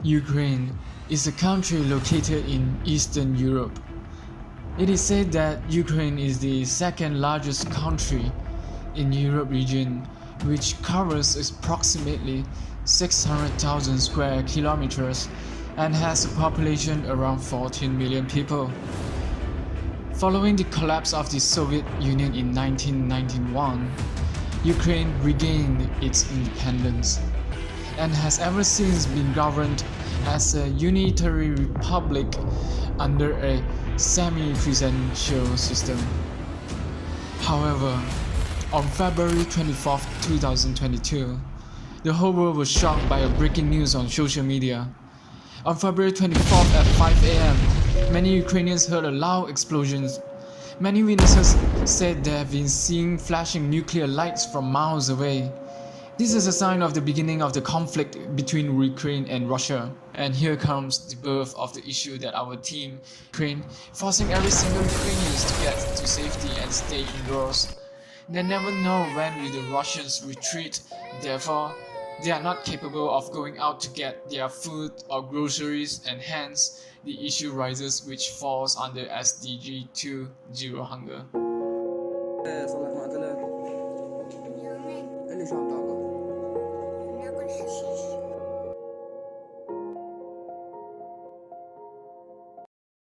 Ukraine is a country located in Eastern Europe. It is said that Ukraine is the second largest country in Europe region, which covers approximately 600,000 square kilometers and has a population around 14 million people. Following the collapse of the Soviet Union in 1991, Ukraine regained its independence and has ever since been governed as a unitary republic under a semi-presidential system. However, on February 24, 2022, the whole world was shocked by a breaking news on social media. On February 24th at 5 a.m., many Ukrainians heard a loud explosion. Many witnesses said they have been seeing flashing nuclear lights from miles away. This is a sign of the beginning of the conflict between Ukraine and Russia. And here comes the birth of the issue that our team, Ukraine, forcing every single Ukrainian to get to safety and stay indoors. They never know when will the Russians retreat, therefore, they are not capable of going out to get their food or groceries, and hence, the issue rises which falls under SDG 2 Zero Hunger.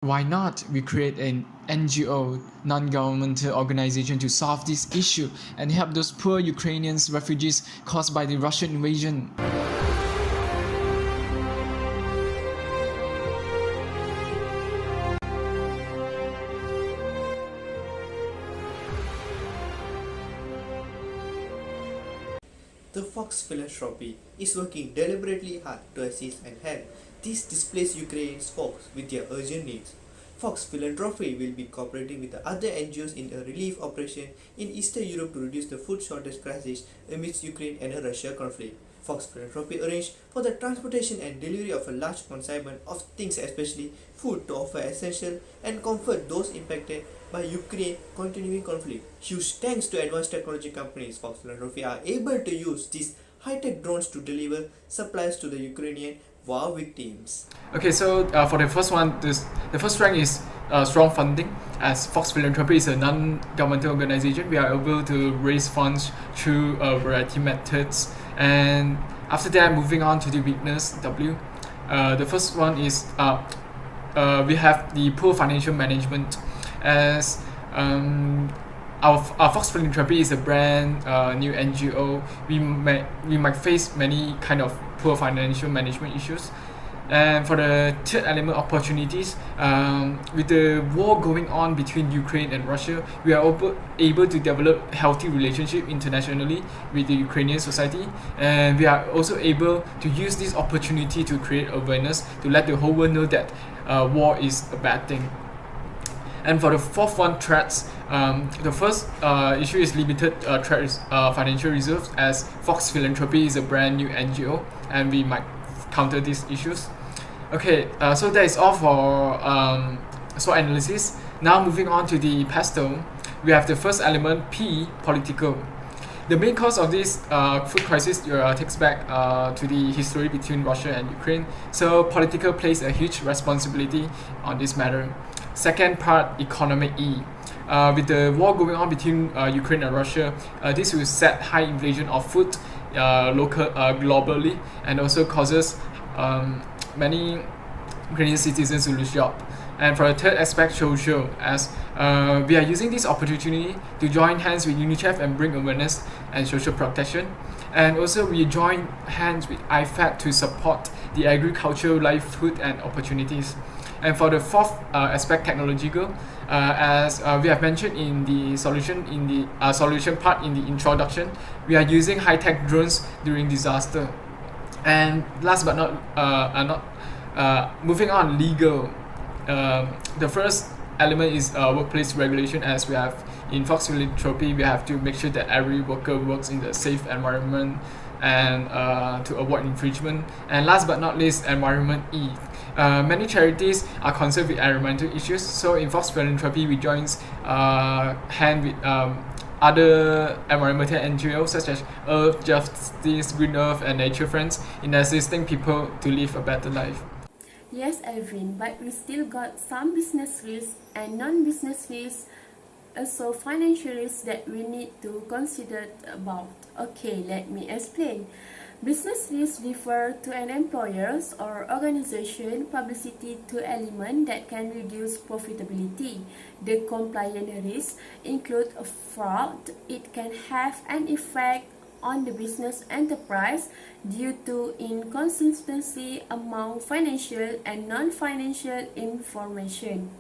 Why not we create an NGO, non-governmental organization, to solve this issue and help those poor Ukrainian refugees caused by the Russian invasion? The Fox Philanthropy is working deliberately hard to assist and help these displaced Ukrainian folks with their urgent needs. Fox Philanthropy will be cooperating with the other NGOs in a relief operation in Eastern Europe to reduce the food shortage crisis amidst Ukraine and the Russia conflict. Fox Philanthropy arranged for the transportation and delivery of a large consignment of things, especially food, to offer essential and comfort those impacted by Ukraine continuing conflict. Huge thanks to advanced technology companies, Fox Philanthropy are able to use these high-tech drones to deliver supplies to the Ukrainian war victims. Okay, so for the first one, the first rank is strong funding. As Fox Philanthropy is a non-governmental organization, we are able to raise funds through a variety of methods. And after that, moving on to the weakness, W. The first one is we have the poor financial management. As our Fox Philanthropy is a brand new NGO, we might face many kind of poor financial management issues. And for the third element, opportunities, with the war going on between Ukraine and Russia, we are able to develop healthy relationship internationally with the Ukrainian society, and we are also able to use this opportunity to create awareness, to let the whole world know that war is a bad thing. And for the fourth one, threats, the first issue is limited financial reserves, as Fox Philanthropy is a brand new NGO and we might counter these issues. Okay, so that is all for SWOT analysis. Now moving on to the PESTEL, we have the first element, P, political. The main cause of this food crisis takes back to the history between Russia and Ukraine, so political plays a huge responsibility on this matter. Second part, economic E. With the war going on between Ukraine and Russia, this will set high inflation of food globally, and also causes many Ukrainian citizens to lose jobs. And for the third aspect, social, as we are using this opportunity to join hands with UNICEF and bring awareness and social protection. And also we join hands with IFAD to support the agricultural livelihood and opportunities. And for the fourth aspect, technological, as we have mentioned in the solution part in the introduction, we are using high-tech drones during disaster. And last but not moving on, legal. The first element is workplace regulation, as we have in Fox Philanthropy, we have to make sure that every worker works in a safe environment and to avoid infringement. And last but not least, environment E. Many charities are concerned with environmental issues, so in Fox Philanthropy we join hand with other environmental NGOs such as Earth Justice, Green Earth, and Nature Friends in assisting people to live a better life. Yes, Alvin, but we still got some business risks and non-business risks, also financial risks that we need to consider about. Okay, let me explain. Business risks refer to an employer's or organization publicity to element that can reduce profitability. The compliance risks include fraud. It can have an effect on the business enterprise due to inconsistency among financial and non-financial information.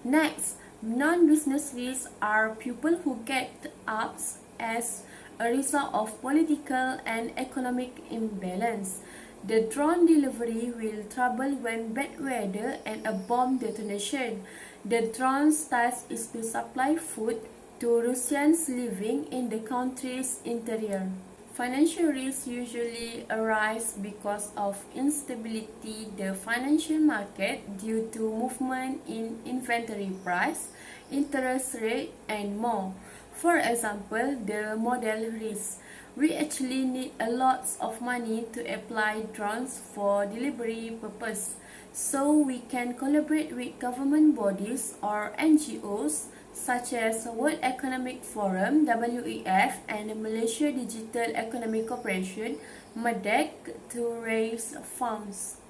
Next, non-business risks are people who get ups as a result of political and economic imbalance. The drone delivery will trouble when bad weather and a bomb detonation. The drone's task is to supply food to Russians living in the country's interior. Financial risks usually arise because of instability in the financial market due to movement in inventory price, interest rate, and more. For example, the model risk. We actually need a lot of money to apply drones for delivery purpose, so we can collaborate with government bodies or NGOs such as World Economic Forum (WEF) and Malaysia Digital Economic Corporation (MDEC) to raise funds.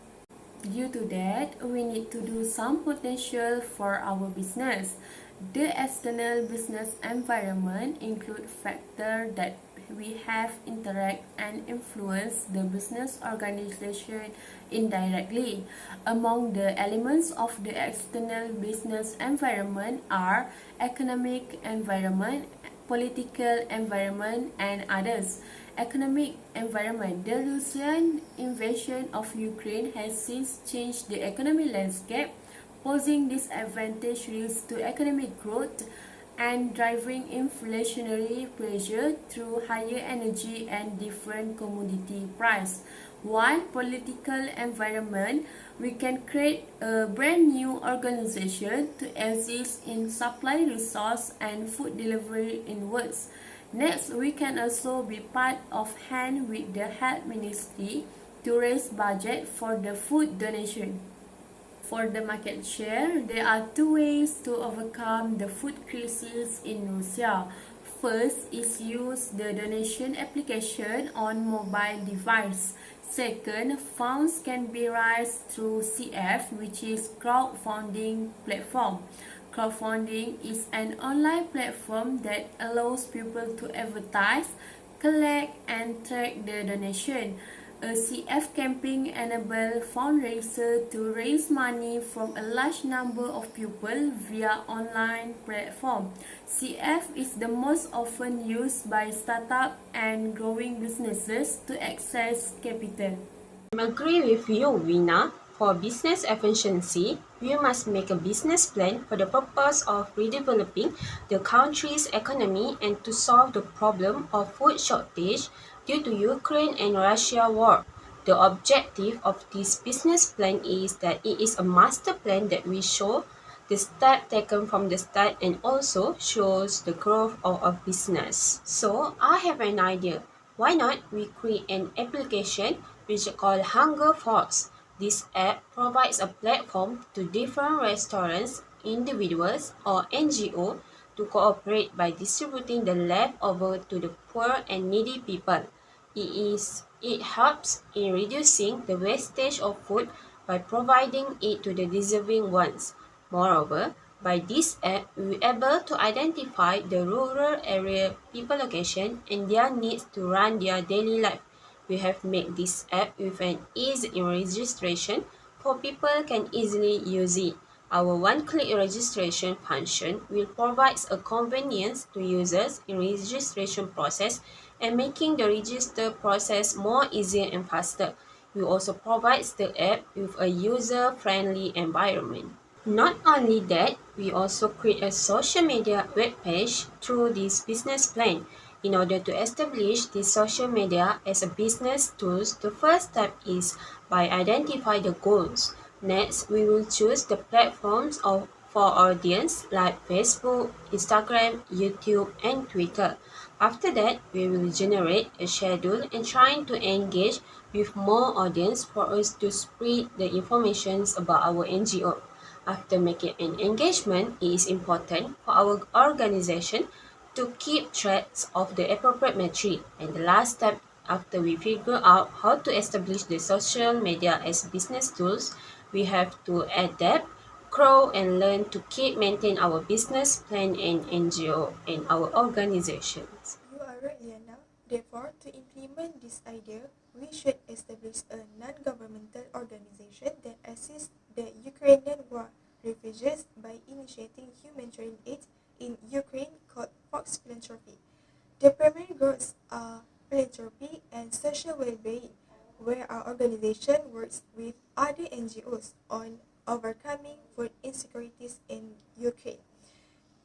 Due to that, we need to do some potential for our business. The external business environment include factors that we have interact and influence the business organization indirectly. Among the elements of the external business environment are economic environment, political environment, and others. Economic environment. The Russian invasion of Ukraine has since changed the economic landscape, posing disadvantage risks to economic growth and driving inflationary pressure through higher energy and different commodity price. One political environment, we can create a brand new organization to assist in supply resource and food delivery inwards. Next, we can also be part of hand with the health ministry to raise budget for the food donation. For the market share, there are two ways to overcome the food crisis in Russia. First is use the donation application on mobile device. Second, funds can be raised through CF, which is crowdfunding platform. Crowdfunding is an online platform that allows people to advertise, collect, and track the donation. A CF campaign enables fundraisers to raise money from a large number of people via online platform. CF is the most often used by startup and growing businesses to access capital. I agree with you, Vina. For business efficiency, we must make a business plan for the purpose of redeveloping the country's economy and to solve the problem of food shortage due to Ukraine and Russia war. The objective of this business plan is that it is a master plan that will show the step taken from the start and also shows the growth of a business. So I have an idea. Why not we create an application which is called Hunger Force. This app provides a platform to different restaurants, individuals, or NGO to cooperate by distributing the leftover to the poor and needy people. It helps in reducing the wastage of food by providing it to the deserving ones. Moreover, by this app, we are able to identify the rural area people location and their needs to run their daily life. We have made this app with an ease in registration for people can easily use it. Our one-click registration function will provide a convenience to users in registration process and making the register process more easier and faster. We also provide the app with a user-friendly environment. Not only that, we also create a social media web page through this business plan. In order to establish this social media as a business tool, the first step is by identify the goals. Next, we will choose the platforms for audience like Facebook, Instagram, YouTube, and Twitter. After that, we will generate a schedule and trying to engage with more audience for us to spread the information about our NGO. After making an engagement, it is important for our organization to keep track of the appropriate metric. And the last step, after we figure out how to establish the social media as business tools, we have to adapt, grow, and learn to keep maintain our business plan and NGO and our organizations. You are right, Liana. Therefore, to implement this idea, we should establish a non-governmental organization that assists the Ukrainian war refugees by initiating humanitarian aid in Ukraine called Fox Philanthropy. The primary goals are philanthropy and social well-being, where our organization works with other NGOs on overcoming food insecurities in Ukraine.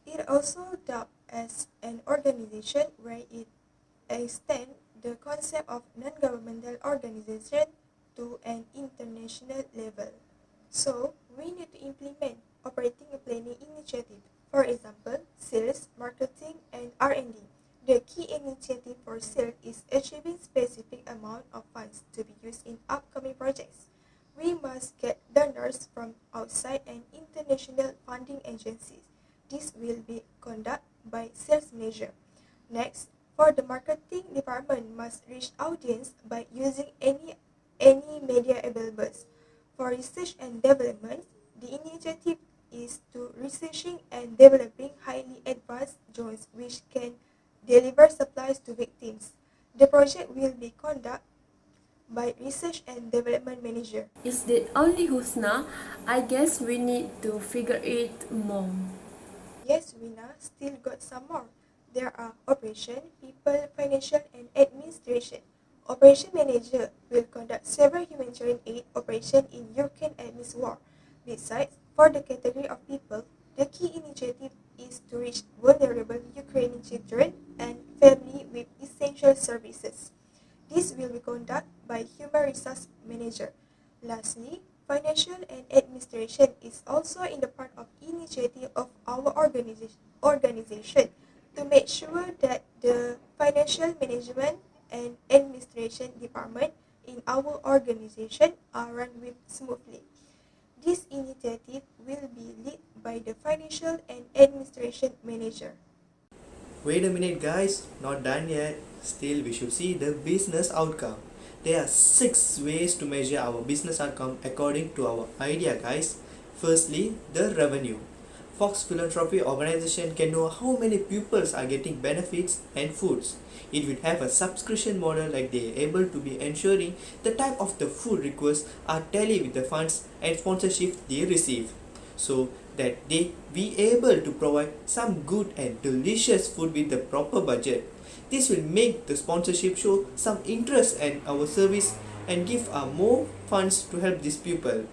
It also dubbed as an organization where it extends the concept of non-governmental organization to an international level. So, we need to implement operating a planning initiative, for example, sales, marketing, and R&D. The key initiative for sales is achieving specific amount of funds to be used in upcoming projects. We must get donors from outside and international funding agencies. This will be conducted by sales manager. Next, for the marketing department must reach audience by using any media available. For research and development, the initiative is to researching and developing highly advanced drones which can deliver supplies to victims. The project will be conducted by Research and Development Manager. Is that only HUSNA? I guess we need to figure it more. Yes, Wina, still got some more. There are operation, people, financial, and administration. Operation Manager will conduct several humanitarian aid operations in Ukraine amidst war. Besides, for the category of people, the key initiative is to reach vulnerable Ukrainian children and families with essential services. This will be conducted by Human Resource Manager. Lastly, financial and administration is also in the part of initiative of our organization to make sure that the financial management and administration department in our organization are run with smoothly. This initiative will be led by the financial and administration manager. Wait a minute guys, not done yet. Still we should see the business outcome. There are 6 ways to measure our business outcome according to our idea guys. Firstly, the revenue. Fox Philanthropy organization can know how many pupils are getting benefits and foods. It will have a subscription model like they are able to be ensuring the type of the food requests are tally with the funds and sponsorship they receive, so that they be able to provide some good and delicious food with the proper budget. This will make the sponsorship show some interest in our service and give more funds to help these people.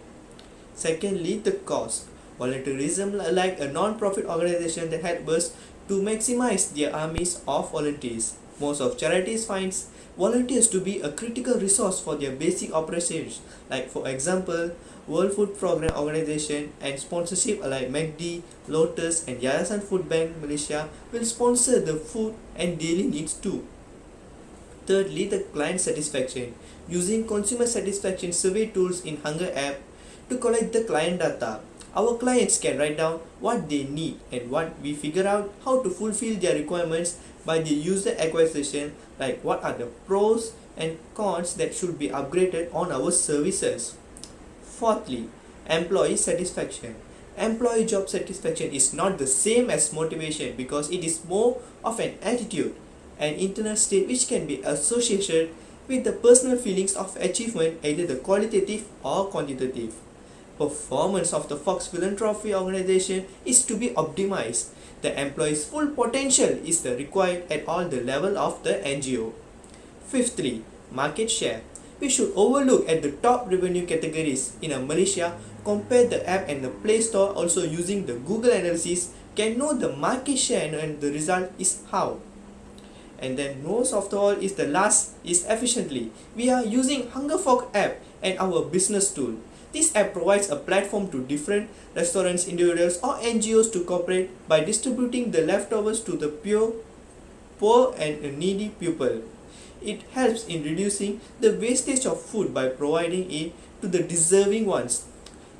Secondly, the cost. Volunteerism like a non-profit organization that helps us to maximize their armies of volunteers. Most of charities finds volunteers to be a critical resource for their basic operations, like for example, World Food Program Organization and sponsorship like MACD, Lotus and Yayasan Food Bank Malaysia will sponsor the food and daily needs too. Thirdly, the client satisfaction. Using consumer satisfaction survey tools in Hunger app to collect the client data. Our clients can write down what they need and what we figure out how to fulfill their requirements by the user acquisition, like what are the pros and cons that should be upgraded on our services. Fourthly, employee satisfaction. Employee job satisfaction is not the same as motivation because it is more of an attitude, an internal state which can be associated with the personal feelings of achievement, either the qualitative or quantitative. Performance of the Fox Philanthropy organization is to be optimized. The employee's full potential is required at all the level of the NGO. Fifthly, market share. We should overlook at the top revenue categories in Malaysia, compare the app and the Play Store also using the Google analysis, can know the market share and the result is how. And then most of all is the last is efficiently. We are using HungerFog app and our business tool. This app provides a platform to different restaurants, individuals, or NGOs to cooperate by distributing the leftovers to the poor and needy people. It helps in reducing the wastage of food by providing it to the deserving ones.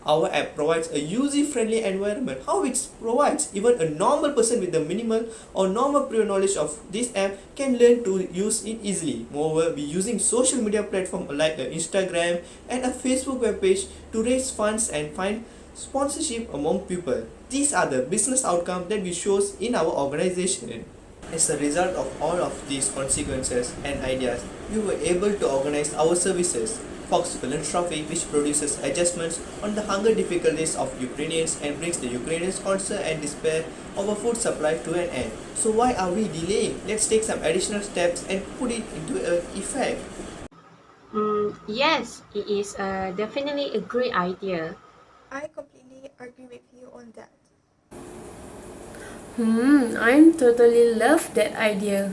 Our app provides a user-friendly environment. How it provides even a normal person with the minimal or normal prior knowledge of this app can learn to use it easily. Moreover, we using social media platform like Instagram and a Facebook webpage to raise funds and find sponsorship among people. These are the business outcomes that we shows in our organization. As a result of all of these consequences and ideas, we were able to organize our services. Fox Philanthropy, which produces adjustments on the hunger difficulties of Ukrainians and brings the Ukrainians' concern and despair of a food supply to an end. So why are we delaying? Let's take some additional steps and put it into effect. Yes, it is definitely a great idea. I completely agree with you on that. I'm totally love that idea.